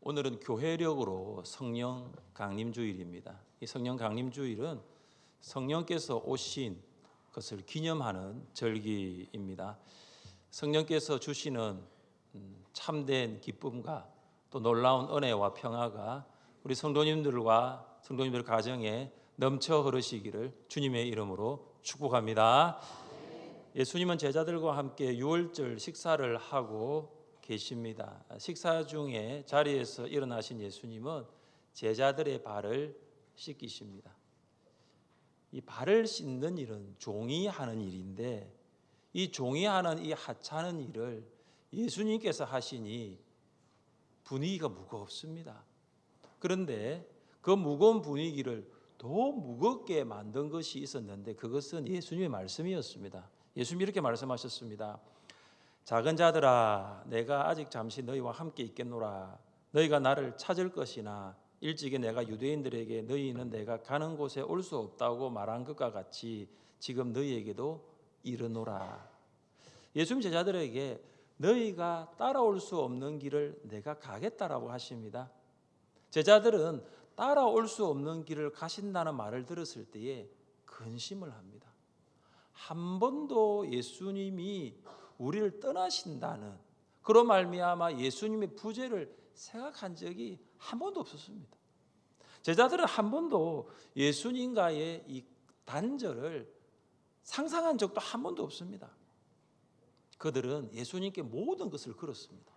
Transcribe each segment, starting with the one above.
오늘은 교회력으로 성령 강림 주일입니다. 이 성령 강림 주일은 성령께서 오신 것을 기념하는 절기입니다. 성령께서 주시는 참된 기쁨과 또 놀라운 은혜와 평화가 우리 성도님들 가정에 넘쳐 흐르시기를 주님의 이름으로 축복합니다. 예수님은 제자들과 함께 유월절 식사를 하고 계십니다. 식사 중에 자리에서 일어나신 예수님은 제자들의 발을 씻기십니다. 이 발을 씻는 일은 종이 하는 일인데 이 종이 하는 이 하찮은 일을 예수님께서 하시니 분위기가 무겁습니다. 그런데 그 무거운 분위기를 더 무겁게 만든 것이 있었는데 그것은 예수님의 말씀이었습니다. 예수님이 이렇게 말씀하셨습니다. 작은 자들아, 내가 아직 잠시 너희와 함께 있겠노라. 너희가 나를 찾을 것이나 일찍이 내가 유대인들에게 너희는 내가 가는 곳에 올 수 없다고 말한 것과 같이 지금 너희에게도 이르노라. 예수님 제자들에게 너희가 따라올 수 없는 길을 내가 가겠다라고 하십니다. 제자들은 따라올 수 없는 길을 가신다는 말을 들었을 때에 근심을 합니다. 한 번도 예수님이 우리를 떠나신다는 그런 말미암아 예수님의 부재를 생각한 적이 한 번도 없었습니다. 제자들은 한 번도 예수님과의 이 단절을 상상한 적도 한 번도 없습니다. 그들은 예수님께 모든 것을 걸었습니다.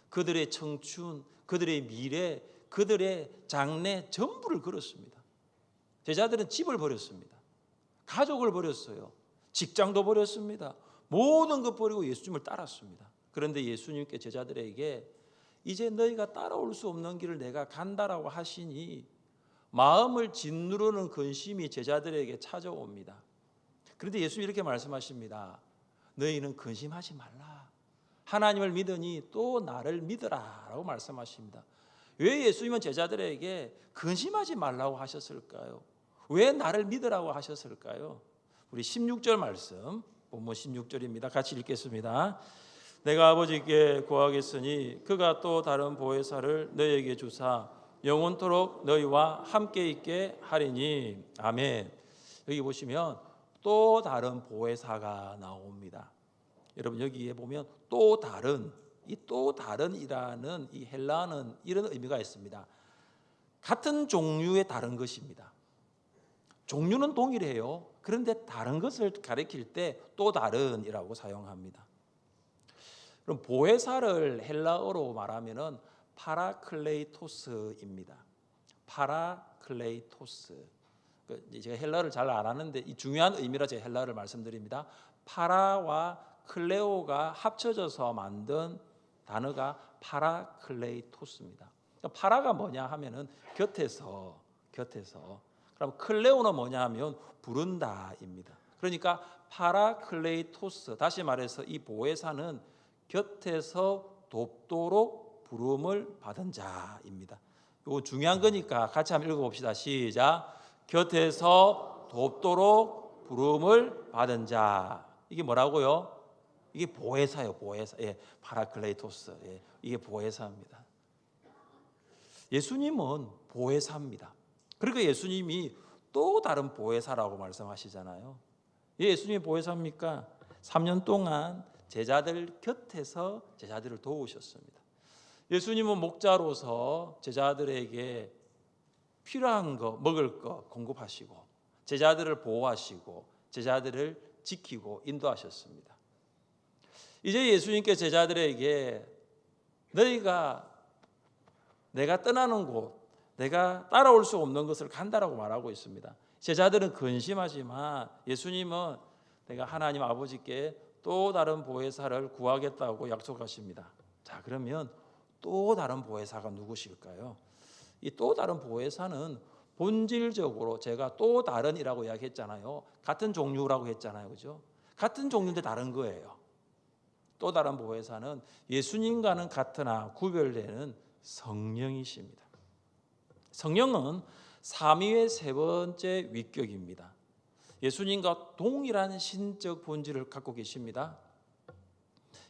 그들의 청춘, 그들의 미래, 그들의 장래 전부를 걸었습니다. 제자들은 집을 버렸습니다. 가족을 버렸어요. 직장도 버렸습니다. 모든 것 버리고 예수님을 따랐습니다. 그런데 예수님께 제자들에게 이제 너희가 따라올 수 없는 길을 내가 간다라고 하시니 마음을 짓누르는 근심이 제자들에게 찾아옵니다. 그런데 예수님이 이렇게 말씀하십니다. 너희는 근심하지 말라. 하나님을 믿으니 또 나를 믿으라 라고 말씀하십니다. 왜 예수님은 제자들에게 근심하지 말라고 하셨을까요? 왜 나를 믿으라고 하셨을까요? 우리 16절 말씀, 본문 16절입니다. 같이 읽겠습니다. 내가 아버지께 구하겠으니 그가 또 다른 보혜사를 너희에게 주사 영원토록 너희와 함께 있게 하리니. 아멘. 여기 보시면 또 다른 보혜사가 나옵니다. 여러분 여기에 보면 또 다른, 이 또 다른이라는 이 헬라어는 이런 의미가 있습니다. 같은 종류의 다른 것입니다. 종류는 동일해요. 그런데 다른 것을 가리킬 때 또 다른이라고 사용합니다. 그럼 보혜사를 헬라어로 말하면은 파라클레이토스입니다. 파라클레이토스. 제가 헬라어를 잘 안 하는데 이 중요한 의미라 제가 헬라어를 말씀드립니다. 파라와 클레오가 합쳐져서 만든 단어가 파라클레이토스입니다. 그러니까 파라가 뭐냐 하면은 곁에서. 그럼 클레오는 뭐냐 하면 부른다입니다. 그러니까 파라클레이토스, 다시 말해서 이 보혜사는 곁에서 돕도록 부름을 받은 자입니다. 이거 중요한 거니까 같이 한번 읽어봅시다. 시작. 곁에서 돕도록 부름을 받은 자. 이게 뭐라고요? 이게 보혜사요. 보혜사. 예, 파라클레이토스. 예, 이게 보혜사입니다. 예수님은 보혜사입니다. 그리고 예수님이 또 다른 보혜사라고 말씀하시잖아요. 예수님이 보혜사입니까? 3년 동안 제자들 곁에서 제자들을 도우셨습니다. 예수님은 목자로서 제자들에게 필요한 거, 먹을 거 공급하시고 제자들을 보호하시고 제자들을 지키고 인도하셨습니다. 이제 예수님께 제자들에게 너희가 내가 떠나는 곳, 내가 따라올 수 없는 것을 간다라고 말하고 있습니다. 제자들은 근심하지만 예수님은 내가 하나님 아버지께 또 다른 보혜사를 구하겠다고 약속하십니다. 자, 그러면 또 다른 보혜사가 누구실까요? 이 또 다른 보혜사는 본질적으로 제가 또 다른이라고 이야기했잖아요. 같은 종류라고 했잖아요. 그죠? 같은 종류인데 다른 거예요. 또 다른 보혜사는 예수님과는 같으나 구별되는 성령이십니다. 성령은 삼위의 세 번째 위격입니다. 예수님과 동일한 신적 본질을 갖고 계십니다.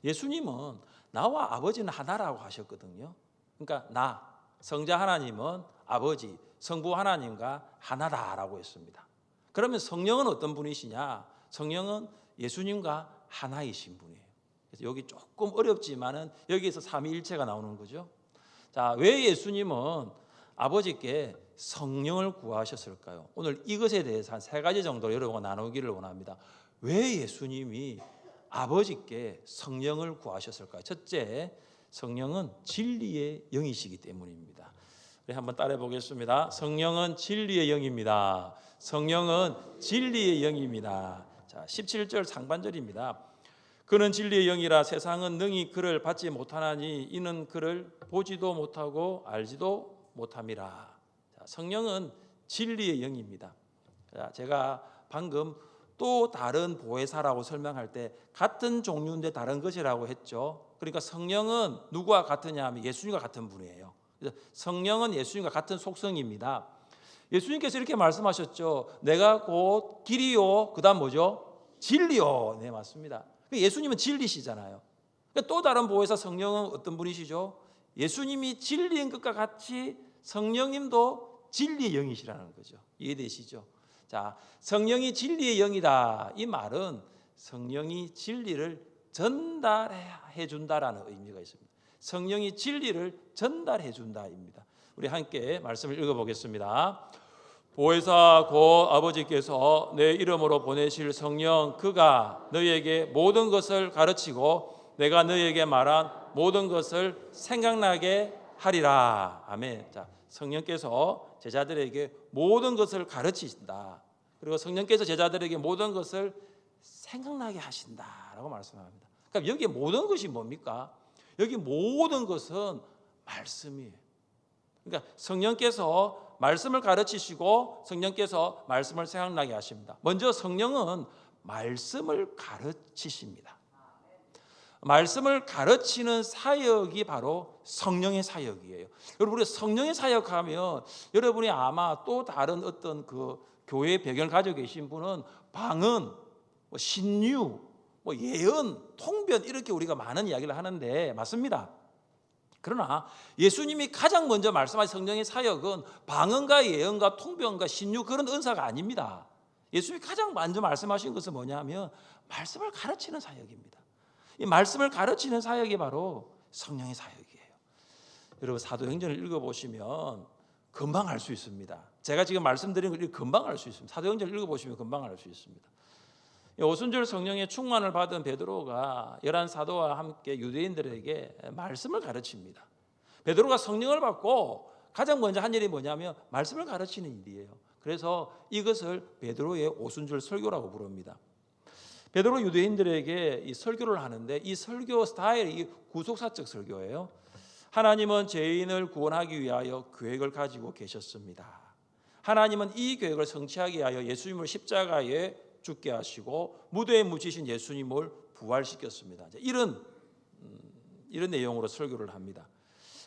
예수님은 나와 아버지는 하나라고 하셨거든요. 그러니까 나, 성자 하나님은 아버지, 성부 하나님과 하나다라고 했습니다. 그러면 성령은 어떤 분이시냐? 성령은 예수님과 하나이신 분이에요. 그래서 여기 조금 어렵지만은 여기에서 삼위일체가 나오는 거죠. 자, 왜 예수님은 아버지께 성령을 구하셨을까요? 오늘 이것에 대해서 한 세 가지 정도 여러분과 나누기를 원합니다. 왜 예수님이 아버지께 성령을 구하셨을까요? 첫째, 성령은 진리의 영이시기 때문입니다. 우리 한번 따라해 보겠습니다. 성령은 진리의 영입니다. 성령은 진리의 영입니다. 자, 17절 상반절입니다. 그는 진리의 영이라 세상은 능히 그를 받지 못하나니 이는 그를 보지도 못하고 알지도 못함이라. 자, 성령은 진리의 영입니다. 자, 제가 방금 또 다른 보혜사라고 설명할 때 같은 종류인데 다른 것이라고 했죠. 그러니까 성령은 누구와 같으냐 하면 예수님과 같은 분이에요. 그래서 성령은 예수님과 같은 속성입니다. 예수님께서 이렇게 말씀하셨죠. 내가 곧 길이요, 그다음 뭐죠? 진리요. 네, 맞습니다. 예수님은 진리시잖아요. 또 다른 보혜사 성령은 어떤 분이시죠? 예수님이 진리인 것과 같이 성령님도 진리의 영이시라는 거죠. 이해되시죠? 자, 성령이 진리의 영이다. 이 말은 성령이 진리를 전달해 준다라는 의미가 있습니다. 성령이 진리를 전달해 준다입니다. 우리 함께 말씀을 읽어보겠습니다. 보혜사 곧 아버지께서 내 이름으로 보내실 성령 그가 너희에게 모든 것을 가르치고 내가 너희에게 말한 모든 것을 생각나게 하리라. 아멘. 자, 성령께서 제자들에게 모든 것을 가르치신다. 그리고 성령께서 제자들에게 모든 것을 생각나게 하신다라고 말씀합니다. 그럼 여기 모든 것이 뭡니까? 여기 모든 것은 말씀이에요. 그러니까 성령께서 말씀을 가르치시고 성령께서 말씀을 생각나게 하십니다. 먼저 성령은 말씀을 가르치십니다. 말씀을 가르치는 사역이 바로 성령의 사역이에요. 여러분, 우리 성령의 사역하면 여러분이 아마 또 다른 어떤 그 교회 배경을 가지고 계신 분은 방언, 신유, 예언, 통변 이렇게 우리가 많은 이야기를 하는데 맞습니다. 그러나 예수님이 가장 먼저 말씀하신 성령의 사역은 방언과 예언과 통변과 신유 그런 은사가 아닙니다. 예수님이 가장 먼저 말씀하신 것은 뭐냐면 말씀을 가르치는 사역입니다. 이 말씀을 가르치는 사역이 바로 성령의 사역이에요. 여러분 사도행전을 읽어보시면 금방 알 수 있습니다. 제가 지금 말씀드린 걸 금방 알 수 있습니다. 사도행전을 읽어보시면 금방 알 수 있습니다. 오순절 성령의 충만을 받은 베드로가 11사도와 함께 유대인들에게 말씀을 가르칩니다. 베드로가 성령을 받고 가장 먼저 한 일이 뭐냐면 말씀을 가르치는 일이에요. 그래서 이것을 베드로의 오순절 설교라고 부릅니다. 베드로 유대인들에게 이 설교를 하는데 이 설교 스타일이 구속사적 설교예요. 하나님은 죄인을 구원하기 위하여 계획을 가지고 계셨습니다. 하나님은 이 계획을 성취하기 위하여 예수님을 십자가에 죽게 하시고 무대에 묻히신 예수님을 부활시켰습니다. 이런 내용으로 설교를 합니다.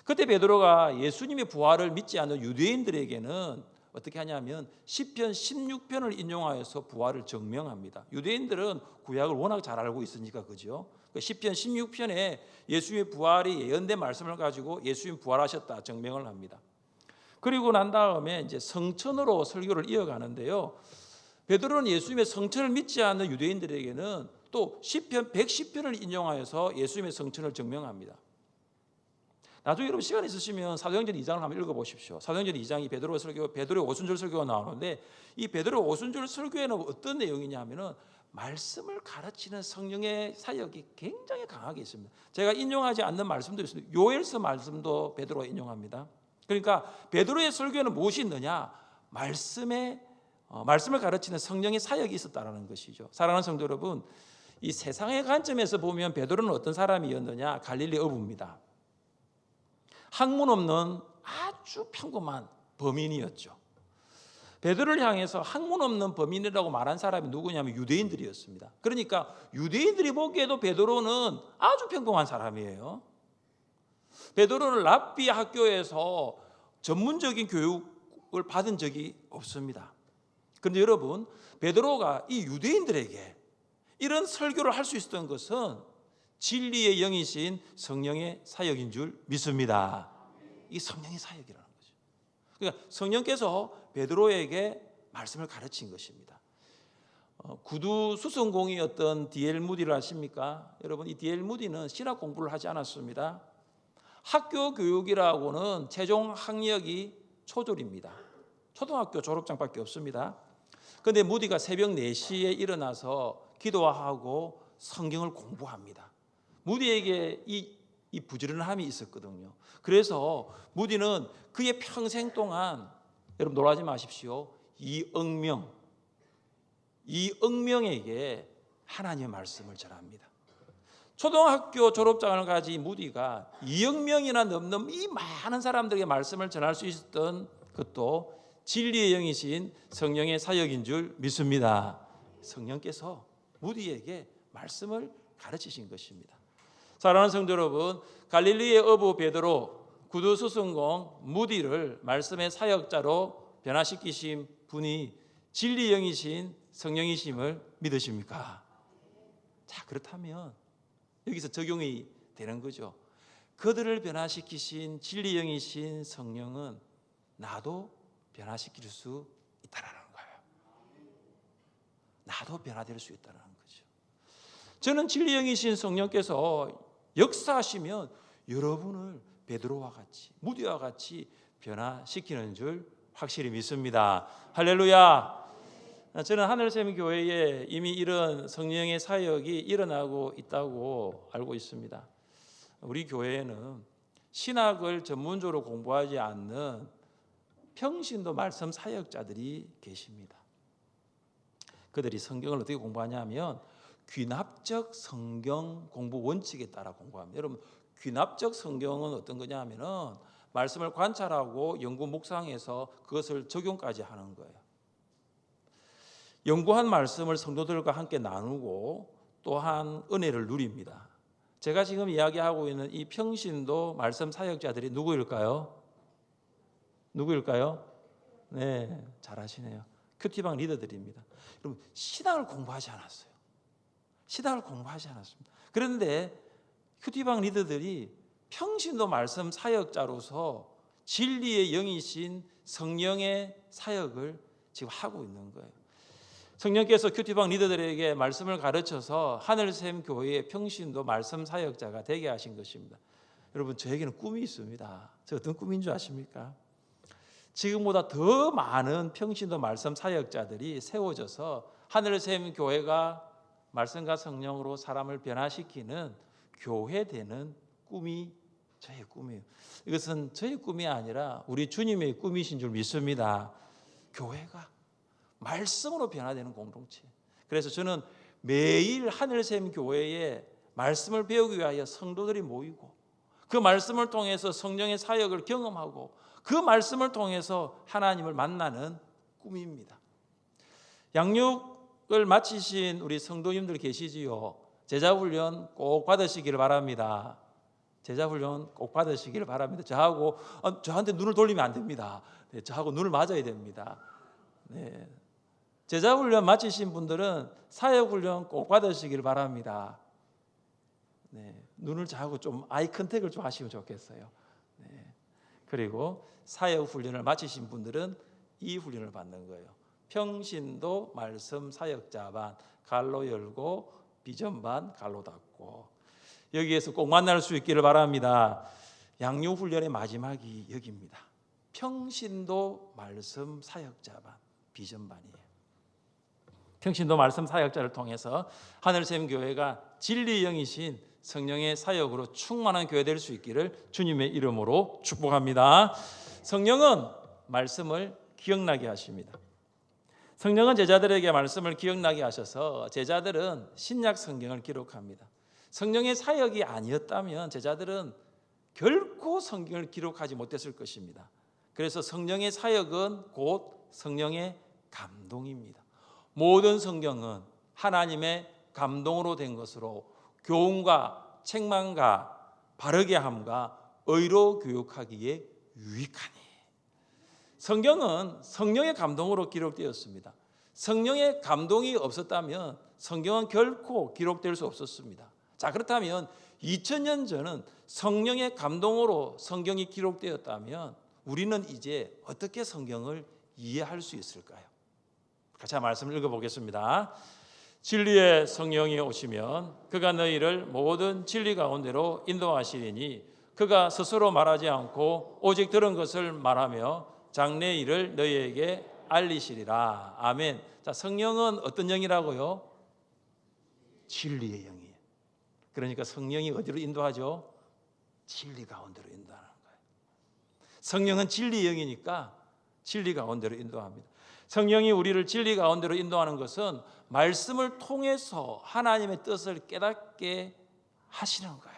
그때 베드로가 예수님의 부활을 믿지 않는 유대인들에게는 어떻게 하냐면 시편 16편을 인용하여서 부활을 증명합니다. 유대인들은 구약을 워낙 잘 알고 있으니까 그죠? 시편 16편에 예수님의 부활이 예언된 말씀을 가지고 예수님 부활하셨다 증명을 합니다. 그리고 난 다음에 이제 성천으로 설교를 이어가는데요. 베드로는 예수님의 성천을 믿지 않는 유대인들에게는 또 시편 110편을 인용하여서 예수님의 성천을 증명합니다. 나중에 여러분 시간 있으시면 사도행전 2장을 한번 읽어보십시오. 사도행전 2장이 베드로의 설교, 베드로의 오순절 설교가 나오는데 이 베드로의 오순절 설교에는 어떤 내용이냐 하면은 말씀을 가르치는 성령의 사역이 굉장히 강하게 있습니다. 제가 인용하지 않는 말씀도 있습니다. 요엘서 말씀도 베드로가 인용합니다. 그러니까 베드로의 설교에는 무엇이 있느냐? 말씀을 가르치는 성령의 사역이 있었다라는 것이죠. 사랑하는 성도 여러분, 이 세상의 관점에서 보면 베드로는 어떤 사람이었느냐? 갈릴리 어부입니다. 학문 없는 아주 평범한 범인이었죠. 베드로를 향해서 학문 없는 범인이라고 말한 사람이 누구냐면 유대인들이었습니다. 그러니까 유대인들이 보기에도 베드로는 아주 평범한 사람이에요. 베드로는 랍비 학교에서 전문적인 교육을 받은 적이 없습니다. 그런데 여러분, 베드로가 이 유대인들에게 이런 설교를 할 수 있었던 것은 진리의 영이신 성령의 사역인 줄 믿습니다. 이 성령의 사역이라는 거죠. 그러니까 성령께서 베드로에게 말씀을 가르친 것입니다. 구두 수성공이었던 D.L. 무디를 아십니까? 여러분, 이 D.L. 무디는 신학 공부를 하지 않았습니다. 학교 교육이라고는 최종 학력이 초졸입니다. 초등학교 졸업장밖에 없습니다. 그런데 무디가 새벽 4시에 일어나서 기도하고 성경을 공부합니다. 무디에게 이 부지런함이 있었거든요. 그래서 무디는 그의 평생 동안, 여러분 놀라지 마십시오, 이응명에게 하나님의 말씀을 전합니다. 초등학교 졸업장을 가진 무디가 2억 명이나 넘는 이 많은 사람들에게 말씀을 전할 수 있었던 것도 진리의 영이신 성령의 사역인 줄 믿습니다. 성령께서 무디에게 말씀을 가르치신 것입니다. 사랑하는 성도 여러분, 갈릴리의 어부 베드로, 구두 수성공 무디를 말씀의 사역자로 변화시키신 분이 진리의 영이신 성령이심을 믿으십니까? 자, 그렇다면 여기서 적용이 되는 거죠. 그들을 변화시키신 진리 영이신 성령은 나도 변화시킬 수 있다라는 거예요. 나도 변화될 수 있다는 거죠. 저는 진리 영이신 성령께서 역사하시면 여러분을 베드로와 같이, 무디와 같이 변화시키는 줄 확실히 믿습니다. 할렐루야. 저는 하늘샘교회에 이미 이런 성령의 사역이 일어나고 있다고 알고 있습니다. 우리 교회에는 신학을 전문적으로 공부하지 않는 평신도 말씀 사역자들이 계십니다. 그들이 성경을 어떻게 공부하냐면 귀납적 성경 공부 원칙에 따라 공부합니다. 여러분, 귀납적 성경은 어떤 거냐 하면은 말씀을 관찰하고 연구 묵상해서 그것을 적용까지 하는 거예요. 연구한 말씀을 성도들과 함께 나누고 또한 은혜를 누립니다. 제가 지금 이야기하고 있는 이 평신도 말씀 사역자들이 누구일까요? 네, 잘하시네요. 큐티방 리더들입니다. 여러분, 신학을 공부하지 않았어요. 신학을 공부하지 않았습니다. 그런데 큐티방 리더들이 평신도 말씀 사역자로서 진리의 영이신 성령의 사역을 지금 하고 있는 거예요. 성령께서 큐티방 리더들에게 말씀을 가르쳐서 하늘샘 교회의 평신도 말씀 사역자가 되게 하신 것입니다. 여러분, 저에게는 꿈이 있습니다. 저 어떤 꿈인 줄 아십니까? 지금보다 더 많은 평신도 말씀 사역자들이 세워져서 하늘샘 교회가 말씀과 성령으로 사람을 변화시키는 교회 되는 꿈이 저의 꿈이에요. 이것은 저의 꿈이 아니라 우리 주님의 꿈이신 줄 믿습니다. 교회가 말씀으로 변화되는 공동체. 그래서 저는 매일 하늘샘 교회에 말씀을 배우기 위하여 성도들이 모이고 그 말씀을 통해서 성령의 사역을 경험하고 그 말씀을 통해서 하나님을 만나는 꿈입니다. 양육을 마치신 우리 성도님들 계시지요. 제자훈련 꼭 받으시기를 바랍니다. 제자훈련 꼭 받으시기를 바랍니다. 저한테 눈을 돌리면 안 됩니다. 네, 저하고 눈을 맞아야 됩니다. 네. 제자훈련 마치신 분들은 사역훈련 꼭 받으시길 바랍니다. 네, 눈을 저하고 좀 아이 컨택을 좀 하시면 좋겠어요. 네. 그리고 사역훈련을 마치신 분들은 이 훈련을 받는 거예요. 평신도 말씀 사역자반 갈로 열고 비전반 갈로 닫고 여기에서 꼭 만날 수 있기를 바랍니다. 양육훈련의 마지막이 여기입니다. 평신도 말씀 사역자반 비전반이에요. 평신도 말씀 사역자를 통해서 하늘샘 교회가 진리 영이신 성령의 사역으로 충만한 교회 될 수 있기를 주님의 이름으로 축복합니다. 성령은 말씀을 기억나게 하십니다. 성령은 제자들에게 말씀을 기억나게 하셔서 제자들은 신약 성경을 기록합니다. 성령의 사역이 아니었다면 제자들은 결코 성경을 기록하지 못했을 것입니다. 그래서 성령의 사역은 곧 성령의 감동입니다. 모든 성경은 하나님의 감동으로 된 것으로 교훈과 책망과 바르게 함과 의로 교육하기에 유익하니. 성경은 성령의 감동으로 기록되었습니다. 성령의 감동이 없었다면 성경은 결코 기록될 수 없었습니다. 자, 그렇다면 2000년 전은 성령의 감동으로 성경이 기록되었다면 우리는 이제 어떻게 성경을 이해할 수 있을까요? 같이 말씀을 읽어보겠습니다. 진리의 성령이 오시면 그가 너희를 모든 진리 가운데로 인도하시리니 그가 스스로 말하지 않고 오직 들은 것을 말하며 장래 일을 너희에게 알리시리라. 아멘. 자, 성령은 어떤 영이라고요? 진리의 영이에요. 그러니까 성령이 어디로 인도하죠? 진리 가운데로 인도하는 거예요. 성령은 진리의 영이니까 진리 가운데로 인도합니다. 성령이 우리를 진리 가운데로 인도하는 것은 말씀을 통해서 하나님의 뜻을 깨닫게 하시는 거예요.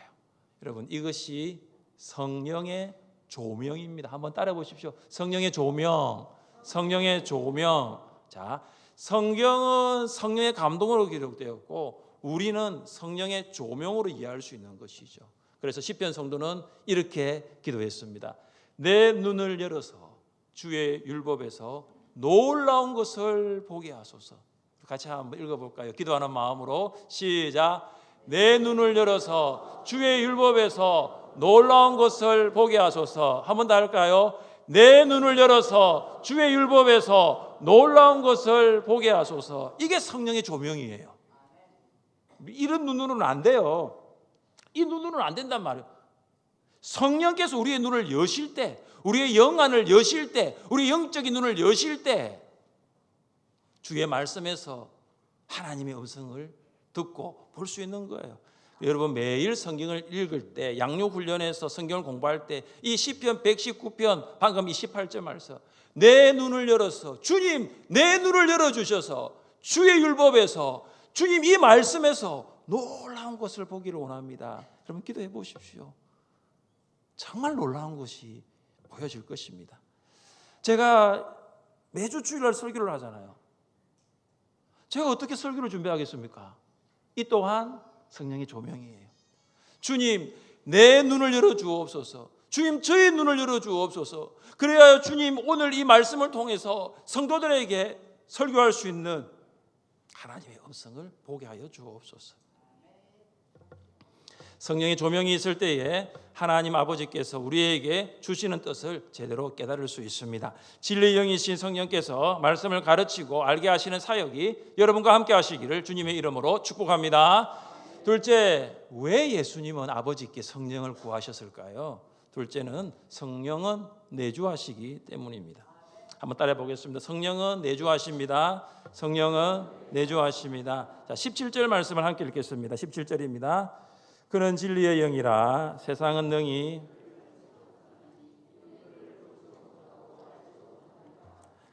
여러분, 이것이 성령의 조명입니다. 한번 따라해 보십시오. 성령의 조명, 성령의 조명. 자, 성경은 성령의 감동으로 기록되었고 우리는 성령의 조명으로 이해할 수 있는 것이죠. 그래서 시편 성도는 이렇게 기도했습니다. 내 눈을 열어서 주의 율법에서 놀라운 것을 보게 하소서. 같이 한번 읽어볼까요? 기도하는 마음으로 시작. 내 눈을 열어서 주의 율법에서 놀라운 것을 보게 하소서. 한번 더 할까요? 내 눈을 열어서 주의 율법에서 놀라운 것을 보게 하소서. 이게 성령의 조명이에요. 이런 눈으로는 안 돼요. 이 눈으로는 안 된단 말이에요. 성령께서 우리의 눈을 여실 때, 우리의 영안을 여실 때, 우리 영적인 눈을 여실 때 주의 말씀에서 하나님의 음성을 듣고 볼 수 있는 거예요. 여러분, 매일 성경을 읽을 때, 양육 훈련에서 성경을 공부할 때 이 시편 119편 방금 28절 말씀, 내 눈을 열어서 주님 내 눈을 열어주셔서 주의 율법에서 주님 이 말씀에서 놀라운 것을 보기를 원합니다. 여러분, 기도해 보십시오. 정말 놀라운 것이 보여질 것입니다. 제가 매주 주일날 설교를 하잖아요. 제가 어떻게 설교를 준비하겠습니까? 이 또한 성령의 조명이에요. 주님 내 눈을 열어주옵소서. 주님 저의 눈을 열어주옵소서. 그래야 주님 오늘 이 말씀을 통해서 성도들에게 설교할 수 있는 하나님의 음성을 보게 하여 주옵소서. 성령의 조명이 있을 때에 하나님 아버지께서 우리에게 주시는 뜻을 제대로 깨달을 수 있습니다. 진리의 영이신 성령께서 말씀을 가르치고 알게 하시는 사역이 여러분과 함께 하시기를 주님의 이름으로 축복합니다. 둘째, 왜 예수님은 아버지께 성령을 구하셨을까요? 둘째는 성령은 내주하시기 때문입니다. 한번 따라해 보겠습니다. 성령은 내주하십니다. 성령은 내주하십니다. 자, 17절 말씀을 함께 읽겠습니다. 17절입니다. 그는 진리의 영이라 세상은 능히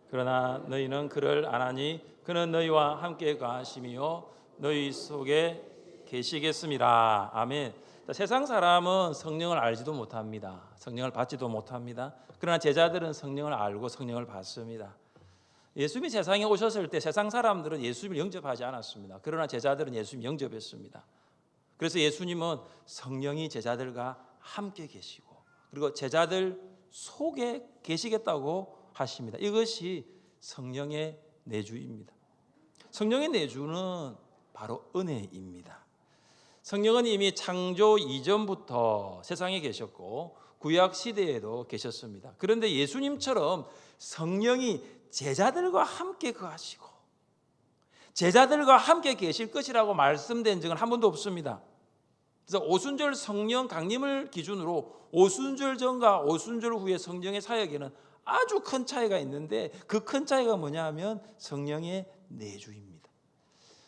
그러나 너희는 그를 안 하니 그는 너희와 함께 가심이요 너희 속에 계시겠습니다. 아멘. 자, 세상 사람은 성령을 알지도 못합니다. 성령을 받지도 못합니다. 그러나 제자들은 성령을 알고 성령을 받습니다. 예수님이 세상에 오셨을 때 세상 사람들은 예수님을 영접하지 않았습니다. 그러나 제자들은 예수님 영접했습니다. 그래서 예수님은 성령이 제자들과 함께 계시고 그리고 제자들 속에 계시겠다고 하십니다. 이것이 성령의 내주입니다. 성령의 내주는 바로 은혜입니다. 성령은 이미 창조 이전부터 세상에 계셨고 구약 시대에도 계셨습니다. 그런데 예수님처럼 성령이 제자들과 함께 거하시고 제자들과 함께 계실 것이라고 말씀된 적은 한 번도 없습니다. 그래서 오순절 성령 강림을 기준으로 오순절 전과 오순절 후의 성령의 사역에는 아주 큰 차이가 있는데 그 큰 차이가 뭐냐 하면 성령의 내주입니다.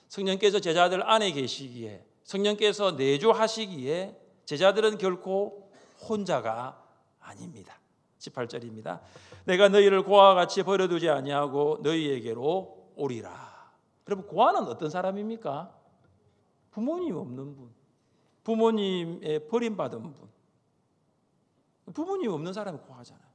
성령께서 제자들 안에 계시기에 성령께서 내주하시기에 제자들은 결코 혼자가 아닙니다. 18절입니다. 내가 너희를 고아와 같이 버려두지 아니하고 너희에게로 오리라. 여러분, 고아는 어떤 사람입니까? 부모님 없는 분, 부모님의 버림받은 분, 부모님 없는 사람이 고아잖아요.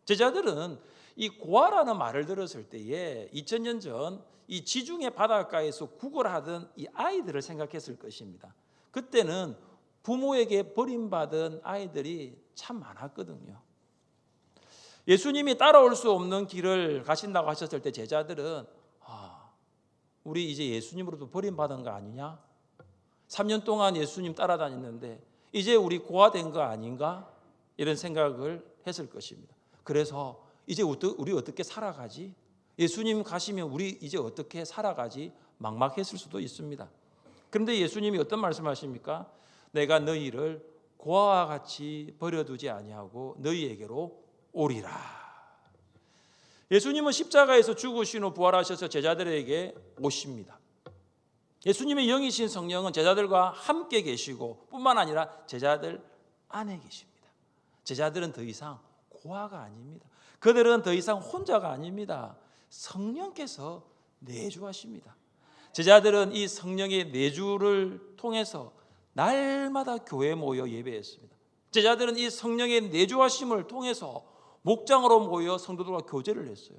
제자들은 이 고아라는 말을 들었을 때에 2000년 전 이 지중해 바닷가에서 구걸하던 이 아이들을 생각했을 것입니다. 그때는 부모에게 버림받은 아이들이 참 많았거든요. 예수님이 따라올 수 없는 길을 가신다고 하셨을 때 제자들은 우리 이제 예수님으로부터 버림받은 거 아니냐? 3년 동안 예수님 따라다녔는데 이제 우리 고아된 거 아닌가? 이런 생각을 했을 것입니다. 그래서 이제 우리 어떻게 살아가지? 예수님 가시면 우리 이제 어떻게 살아가지? 막막했을 수도 있습니다. 그런데 예수님이 어떤 말씀하십니까? 내가 너희를 고아와 같이 버려두지 아니하고 너희에게로 오리라. 예수님은 십자가에서 죽으신 후 부활하셔서 제자들에게 오십니다. 예수님의 영이신 성령은 제자들과 함께 계시고 뿐만 아니라 제자들 안에 계십니다. 제자들은 더 이상 고아가 아닙니다. 그들은 더 이상 혼자가 아닙니다. 성령께서 내주하십니다. 제자들은 이 성령의 내주를 통해서 날마다 교회에 모여 예배했습니다. 제자들은 이 성령의 내주하심을 통해서 목장으로 모여 성도들과 교제를 했어요.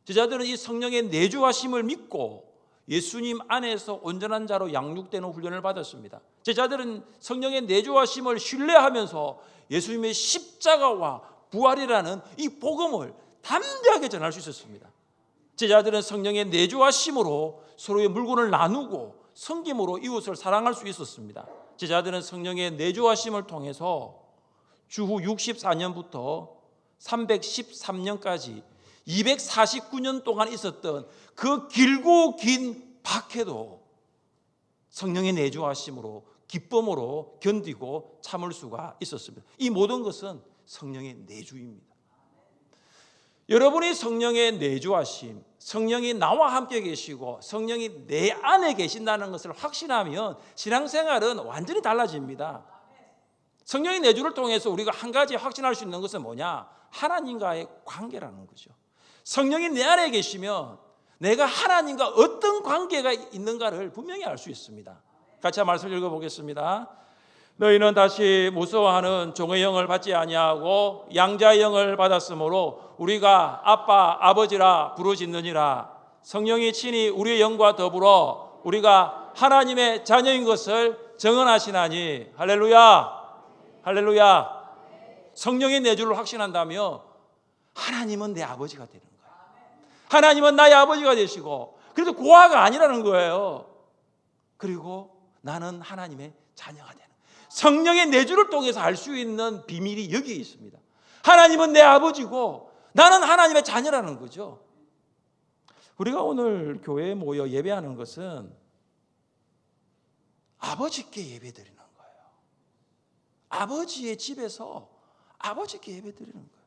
제자들은 이 성령의 내주하심을 믿고 예수님 안에서 온전한 자로 양육되는 훈련을 받았습니다. 제자들은 성령의 내주하심을 신뢰하면서 예수님의 십자가와 부활이라는 이 복음을 담대하게 전할 수 있었습니다. 제자들은 성령의 내주하심으로 서로의 물건을 나누고 섬김으로 이웃을 사랑할 수 있었습니다. 제자들은 성령의 내주하심을 통해서 주후 64년부터 313년까지 249년 동안 있었던 그 길고 긴 박해도 성령의 내주하심으로 기쁨으로 견디고 참을 수가 있었습니다. 이 모든 것은 성령의 내주입니다. 여러분이 성령의 내주하심, 성령이 나와 함께 계시고 성령이 내 안에 계신다는 것을 확신하면 신앙생활은 완전히 달라집니다. 성령의 내주를 통해서 우리가 한 가지 확신할 수 있는 것은 뭐냐? 하나님과의 관계라는 거죠. 성령이 내 안에 계시면 내가 하나님과 어떤 관계가 있는가를 분명히 알 수 있습니다. 같이 한 말씀 읽어보겠습니다. 너희는 다시 무서워하는 종의 영을 받지 아니하고 양자의 영을 받았으므로 우리가 아빠 아버지라 부르짖느니라. 성령이 친히 우리의 영과 더불어 우리가 하나님의 자녀인 것을 증언하시나니. 할렐루야, 할렐루야. 성령의 내주를 확신한다며 하나님은 내 아버지가 되는 거예요. 하나님은 나의 아버지가 되시고 그래도 고아가 아니라는 거예요. 그리고 나는 하나님의 자녀가 되는 거예요. 성령의 내주를 통해서 알 수 있는 비밀이 여기에 있습니다. 하나님은 내 아버지고 나는 하나님의 자녀라는 거죠. 우리가 오늘 교회에 모여 예배하는 것은 아버지께 예배드리는 거예요. 아버지의 집에서 아버지께 예배드리는 거예요.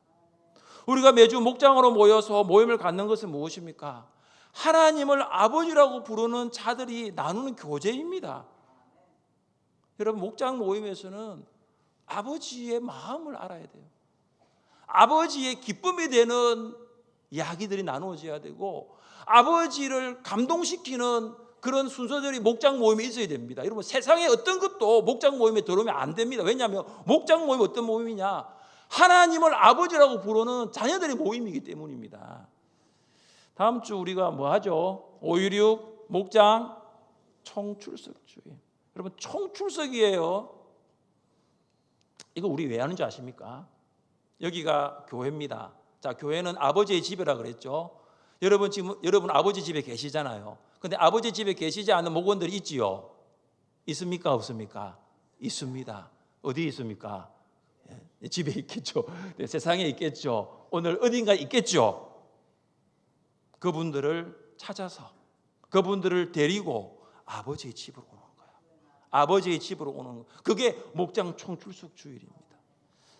우리가 매주 목장으로 모여서 모임을 갖는 것은 무엇입니까? 하나님을 아버지라고 부르는 자들이 나누는 교제입니다. 여러분, 목장 모임에서는 아버지의 마음을 알아야 돼요. 아버지의 기쁨이 되는 이야기들이 나누어져야 되고 아버지를 감동시키는 그런 순서들이 목장 모임에 있어야 됩니다. 여러분, 세상에 어떤 것도 목장 모임에 들어오면 안 됩니다. 왜냐하면 목장 모임이 어떤 모임이냐? 하나님을 아버지라고 부르는 자녀들의 모임이기 때문입니다. 다음 주 우리가 뭐 하죠? 5.16 목장 총출석주의. 여러분, 총출석이에요. 이거 우리 왜 하는지 아십니까? 여기가 교회입니다. 자, 교회는 아버지의 집이라 그랬죠. 여러분 지금 여러분 아버지 집에 계시잖아요. 근데 아버지 집에 계시지 않은 목원들이 있지요. 있습니까? 없습니까? 있습니다. 어디에 있습니까? 집에 있겠죠. 네, 세상에 있겠죠. 오늘 어딘가에 있겠죠. 그분들을 찾아서 그분들을 데리고 아버지의 집으로 오는 거예요. 아버지의 집으로 오는 거. 그게 목장 총출석 주일입니다.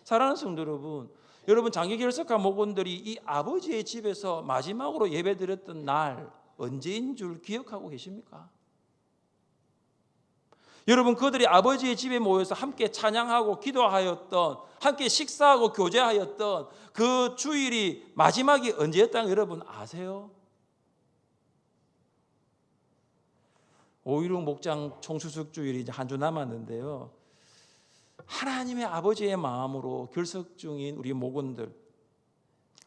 사랑하는 성도 여러분, 여러분 장기 결석한 목원들이 이 아버지의 집에서 마지막으로 예배드렸던 날 언제인 줄 기억하고 계십니까? 여러분, 그들이 아버지의 집에 모여서 함께 찬양하고 기도하였던, 함께 식사하고 교제하였던 그 주일이 마지막이 언제였다는 여러분 아세요? 5.16 목장 총수석 주일이 이제 한 주 남았는데요. 하나님의 아버지의 마음으로 결석 중인 우리 목원들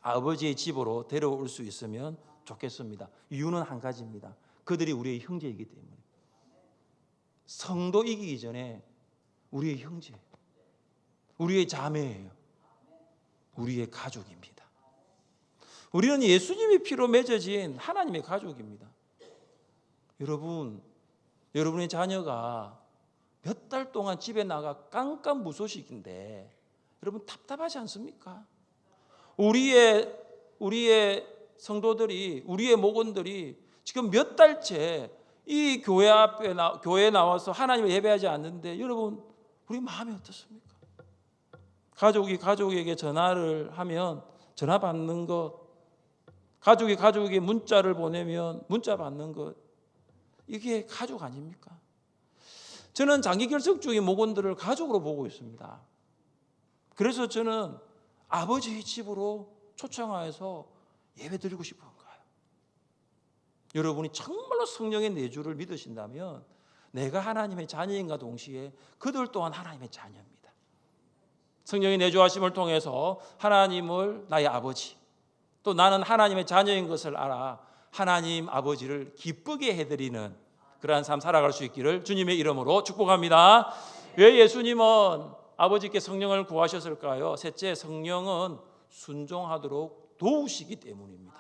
아버지의 집으로 데려올 수 있으면 좋겠습니다. 이유는 한 가지입니다. 그들이 우리의 형제이기 때문에. 성도이기 전에 우리의 형제, 우리의 자매예요. 우리의 가족입니다. 우리는 예수님의 피로 맺어진 하나님의 가족입니다. 여러분, 여러분의 자녀가 몇 달 동안 집에 나가 깜깜무소식인데 여러분 답답하지 않습니까? 우리의 성도들이, 우리의 목원들이 지금 몇 달째 이 교회에 나와서 하나님을 예배하지 않는데 여러분 우리 마음이 어떻습니까? 가족이 가족에게 전화를 하면 전화 받는 것, 가족이 가족에게 문자를 보내면 문자 받는 것, 이게 가족 아닙니까? 저는 장기 결석 중인 목원들을 가족으로 보고 있습니다. 그래서 저는 아버지의 집으로 초청하여서 예배 드리고 싶은 거예요. 여러분이 정말로 성령의 내주를 믿으신다면 내가 하나님의 자녀인가 동시에 그들 또한 하나님의 자녀입니다. 성령의 내주하심을 통해서 하나님을 나의 아버지, 또 나는 하나님의 자녀인 것을 알아 하나님 아버지를 기쁘게 해드리는 그러한 삶 살아갈 수 있기를 주님의 이름으로 축복합니다. 왜 예수님은 아버지께 성령을 구하셨을까요? 셋째, 성령은 순종하도록 도우시기 때문입니다.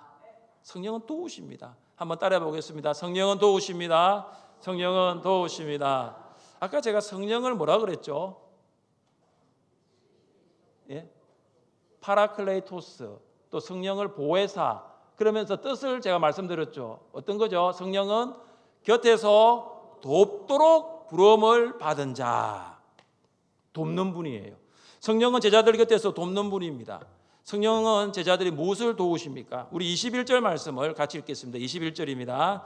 성령은 도우십니다. 한번 따라해 보겠습니다. 성령은 도우십니다. 성령은 도우십니다. 아까 제가 성령을 뭐라 그랬죠? 예? 파라클레이토스, 또 성령을 보혜사, 그러면서 뜻을 제가 말씀드렸죠. 어떤 거죠? 성령은 곁에서 돕도록 부름을 받은 자, 돕는 분이에요. 성령은 제자들 곁에서 돕는 분입니다. 성령은 제자들이 무엇을 도우십니까? 우리 21절 말씀을 같이 읽겠습니다. 21절입니다.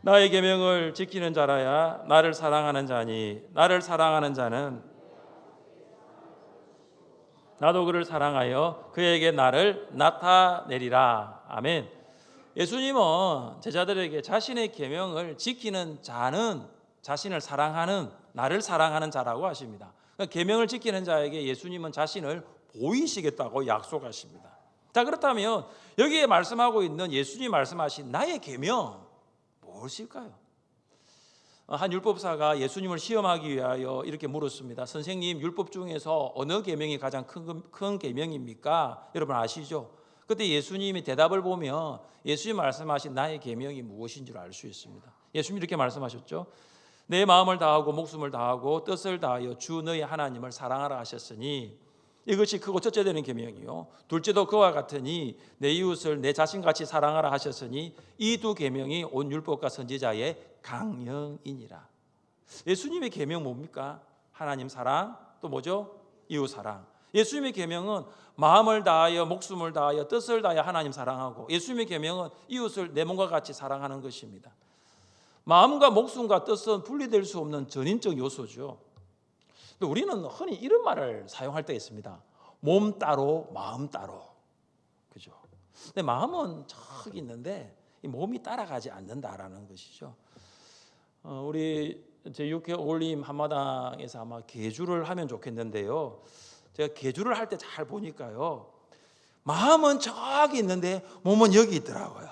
나의 계명을 지키는 자라야 나를 사랑하는 자니 나를 사랑하는 자는 나도 그를 사랑하여 그에게 나를 나타내리라. 아멘. 예수님은 제자들에게 자신의 계명을 지키는 자는 자신을 사랑하는, 나를 사랑하는 자라고 하십니다. 그러니까 계명을 지키는 자에게 예수님은 자신을 보이시겠다고 약속하십니다. 자, 그렇다면 여기에 말씀하고 있는 예수님이 말씀하신 나의 계명 무엇일까요? 한 율법사가 예수님을 시험하기 위하여 이렇게 물었습니다. 선생님, 율법 중에서 어느 계명이 가장 큰 계명입니까? 여러분 아시죠? 그때 예수님이 대답을 보면 예수님 말씀하신 나의 계명이 무엇인 줄 알 수 있습니다. 예수님이 이렇게 말씀하셨죠. 내 마음을 다하고 목숨을 다하고 뜻을 다하여 주 너희 하나님을 사랑하라 하셨으니 이것이 크고 첫째 되는 계명이요 둘째도 그와 같으니 내 이웃을 내 자신같이 사랑하라 하셨으니 이 두 계명이 온 율법과 선지자의 강령이니라. 예수님의 계명 뭡니까? 하나님 사랑, 또 뭐죠? 이웃 사랑. 예수님의 계명은 마음을 다하여 목숨을 다하여 뜻을 다하여 하나님 사랑하고, 예수님의 계명은 이웃을 내 몸과 같이 사랑하는 것입니다. 마음과 목숨과 뜻은 분리될 수 없는 전인적 요소죠. 우리는 흔히 이런 말을 사용할 때가 있습니다. 몸 따로 마음 따로. 그죠? 근데 마음은 저기 있는데 이 몸이 따라가지 않는다라는 것이죠. 우리 제6회 올림 한마당에서 아마 계주를 하면 좋겠는데요. 제가 계주를 할 때 잘 보니까요. 마음은 저기 있는데 몸은 여기 있더라고요.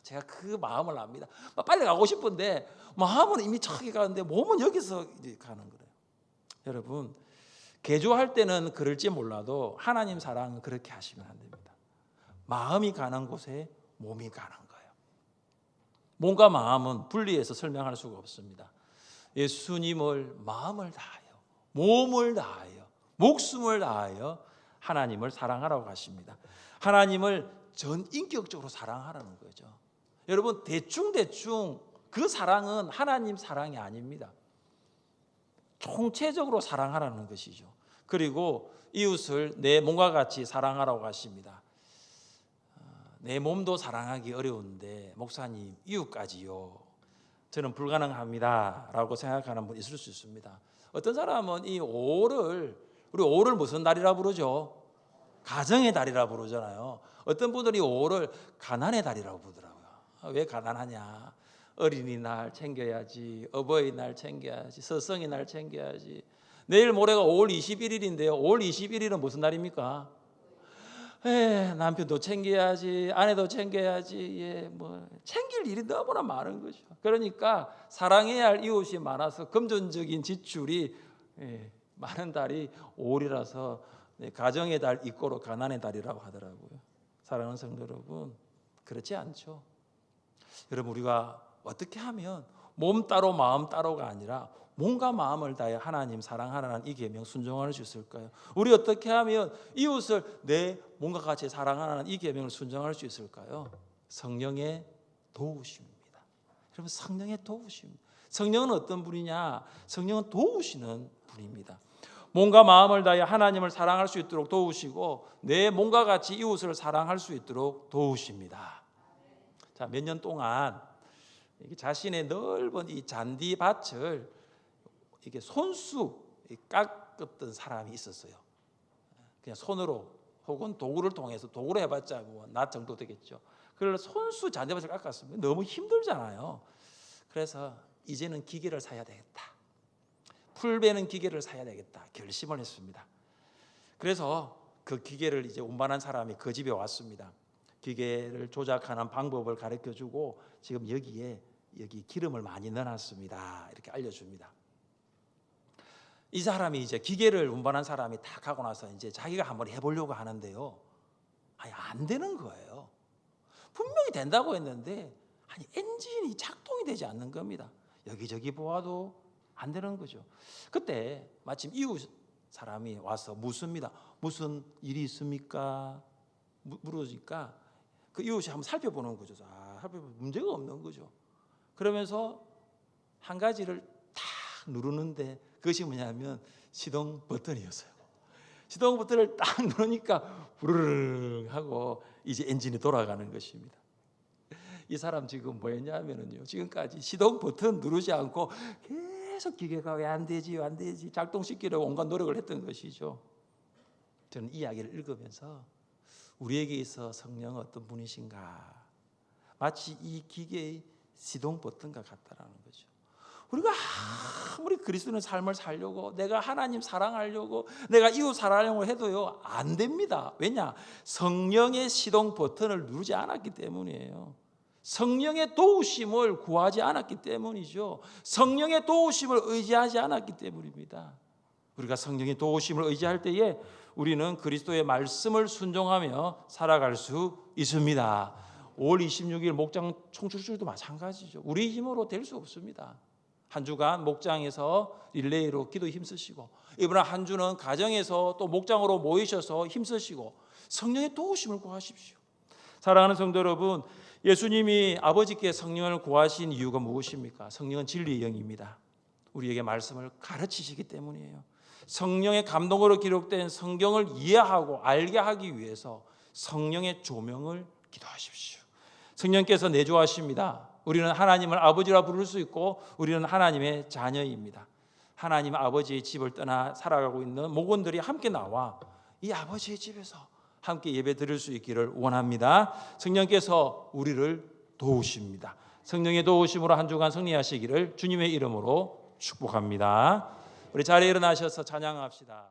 제가 그 마음을 압니다. 빨리 가고 싶은데 마음은 이미 저기 가는데 몸은 여기서 이제 가는 거예요. 여러분, 계주할 때는 그럴지 몰라도 하나님 사랑은 그렇게 하시면 안 됩니다. 마음이 가는 곳에 몸이 가는 거예요. 몸과 마음은 분리해서 설명할 수가 없습니다. 예수님을 마음을 다하여, 몸을 다하여, 목숨을 다하여 하나님을 사랑하라고 하십니다. 하나님을 전인격적으로 사랑하라는 거죠. 여러분, 대충 그 사랑은 하나님 사랑이 아닙니다. 총체적으로 사랑하라는 것이죠. 그리고 이웃을 내 몸과 같이 사랑하라고 하십니다. 내 몸도 사랑하기 어려운데 목사님 이웃까지요? 저는 불가능합니다 라고 생각하는 분 있을 수 있습니다. 어떤 사람은 이 5를, 우리 5를 무슨 달이라 부르죠? 가정의 달이라 부르잖아요. 어떤 분들이 5를 가난의 달이라고 부르더라고요. 왜 가난하냐? 어린이날 챙겨야지, 어버이날 챙겨야지, 서성이날 챙겨야지. 내일 모레가 5월 21일인데요. 5월 21일은 무슨 날입니까? 남편도 챙겨야지, 아내도 챙겨야지, 챙길 일이 너무나 많은 거죠. 그러니까 사랑해야 할 이웃이 많아서 금전적인 지출이 많은 달이 5월이라서 가정의 달 이꼬로 가난의 달이라고 하더라고요. 사랑하는 성도 여러분, 그렇지 않죠. 여러분, 우리가 어떻게 하면 몸 따로 마음 따로가 아니라 몸과 마음을 다해 하나님 사랑하라는 이 계명 순종할 수 있을까요? 우리 어떻게 하면 이웃을 내 몸과 같이 사랑하라는 이 계명을 순종할 수 있을까요? 성령의 도우심입니다. 여러분, 성령의 도우심. 성령은 어떤 분이냐? 성령은 도우시는 분입니다. 몸과 마음을 다해 하나님을 사랑할 수 있도록 도우시고 내 몸과 같이 이웃을 사랑할 수 있도록 도우십니다. 자, 몇 년 동안 자신의 넓은 이 잔디밭을 이게 손수 깎았던 사람이 있었어요. 그냥 손으로 혹은 도구를 통해서, 도구로 해봤자 뭐 낫 정도 되겠죠. 그걸 손수 잔디밭을 깎았습니다. 너무 힘들잖아요. 그래서 이제는 기계를 사야 되겠다. 풀 베는 기계를 사야 되겠다 결심을 했습니다. 그래서 그 기계를 이제 운반한 사람이 그 집에 왔습니다. 기계를 조작하는 방법을 가르쳐주고 지금 여기 기름을 많이 넣어놨습니다. 이렇게 알려줍니다. 이 사람이 이제 기계를 운반한 사람이 다 가고 나서 이제 자기가 한번 해보려고 하는데요. 안 되는 거예요. 분명히 된다고 했는데 엔진이 작동이 되지 않는 겁니다. 여기저기 보아도 안 되는 거죠. 그때 마침 이웃 사람이 와서 묻습니다. 무슨 일이 있습니까? 물으니까 그 이웃이 한번 살펴보는 거죠. 살펴보면 문제가 없는 거죠. 그러면서 한 가지를 탁 누르는데 그것이 뭐냐면 시동 버튼이었어요. 시동 버튼을 딱 누르니까 부르르 하고 이제 엔진이 돌아가는 것입니다. 이 사람 지금 뭐 했냐면요, 지금까지 시동 버튼 누르지 않고 계속 기계가 왜 안 되지 작동시키려고 온갖 노력을 했던 것이죠. 저는 이 이야기를 읽으면서 우리에게 있어 성령은 어떤 분이신가, 마치 이 기계의 시동 버튼과 같다라는 거죠. 우리가 아무리 그리스도의 삶을 살려고, 내가 하나님 사랑하려고, 내가 이웃 사랑하려고 해도요 안 됩니다. 왜냐? 성령의 시동 버튼을 누르지 않았기 때문이에요. 성령의 도우심을 구하지 않았기 때문이죠. 성령의 도우심을 의지하지 않았기 때문입니다. 우리가 성령의 도우심을 의지할 때에 우리는 그리스도의 말씀을 순종하며 살아갈 수 있습니다. 5월 26일 목장 총출주도 마찬가지죠. 우리 힘으로 될 수 없습니다. 한 주간 목장에서 릴레이로 기도 힘쓰시고, 이번에 한 주는 가정에서 또 목장으로 모이셔서 힘쓰시고 성령의 도우심을 구하십시오. 사랑하는 성도 여러분, 예수님이 아버지께 성령을 구하신 이유가 무엇입니까? 성령은 진리의 영입니다. 우리에게 말씀을 가르치시기 때문이에요. 성령의 감동으로 기록된 성경을 이해하고 알게 하기 위해서 성령의 조명을 기도하십시오. 성령께서 내주하십니다. 우리는 하나님을 아버지라 부를 수 있고 우리는 하나님의 자녀입니다. 하나님 아버지의 집을 떠나 살아가고 있는 목원들이 함께 나와 이 아버지의 집에서 함께 예배 드릴 수 있기를 원합니다. 성령께서 우리를 도우십니다. 성령의 도우심으로 한 주간 승리하시기를 주님의 이름으로 축복합니다. 우리 자리에 일어나셔서 찬양합시다.